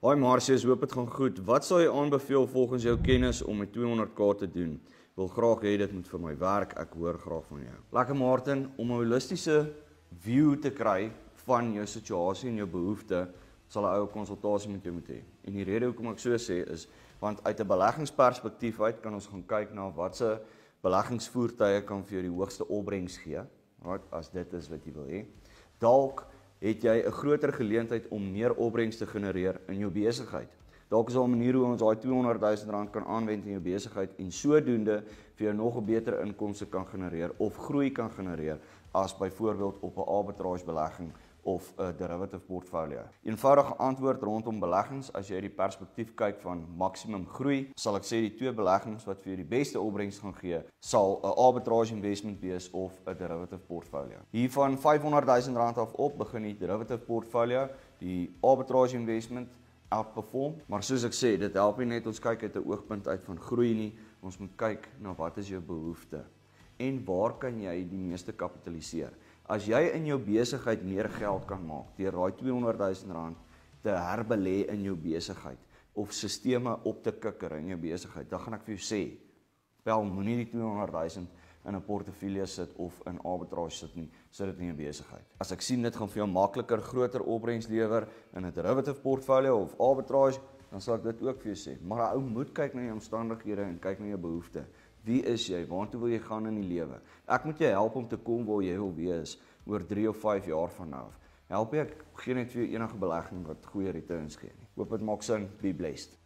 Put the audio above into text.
Hoi Marcius, hoop het gaan goed. Wat sal jy aanbeveel volgens jou kennis om met 200k te doen? Wil graag hê dit moet vir my werk, ek hoor graag van jou. Lekker Martin, om 'n holistiese view te kry van jou situasie en jou behoeftes, sal 'n ou konsultasie met jou moet hê. En die rede hoekom ek so sê is, want uit 'n beleggingsperspektief uit kan ons gaan kyk na watse beleggingsvoertuie kan vir jou die hoogste opbrengs gee, right, as dit is wat jy wil hê. Dalk het jy 'n groter geleentheid om meer opbrengs te genereer in jou besigheid. Dalk is daar 'n manier hoe ons daai R200 000 kan aanwend in jou besigheid en sodoende vir jou nog 'n beter inkomste kan genereer of groei kan genereer as byvoorbeeld op 'n arbitrage belegging of 'n derivative portfolio. Eenvoudige antwoord rondom beleggings, as jy die perspektief kyk van maksimum groei, sal ek sê die twee beleggings wat vir jou die beste opbrengs gaan gee, sal 'n arbitrage investment wees of 'n derivative portfolio. Hier van R500 000 af op begin die derivative portfolio, die arbitrage investment outperform, maar soos ek sê, dit help nie net ons kyk uit 'n oogpunt uit van groei nie, ons moet kyk na wat is jou behoefte en waar kan jy die meeste kapitaliseer. As jy in jou besigheid meer geld kan maak deur daai R200 000 te herbelê in jou besigheid of sisteme op te kikker in jou besigheid, dan gaan ek vir jou sê, wel moenie die R200 000 in 'n portefeulje sit of in arbitrage sit nie, sit dit in jou besigheid. As ek sien dit gaan vir jou makliker groter opbrengs lewer in 'n derivative portfolio of arbitrage, dan sal ek dit ook vir jou sê. Maar 'n ou moet kyk na jou omstandighede en kyk na jou behoeftes. Wie is jy? Waartoe wil jy gaan in die lewe? Ek moet jou help om te kom waar jy wil wees oor 3 of 5 jaar van nou af. Help ek gee net vir jou enige belegging wat goeie returns gee nie. Hoop dit maak sin. Be blessed.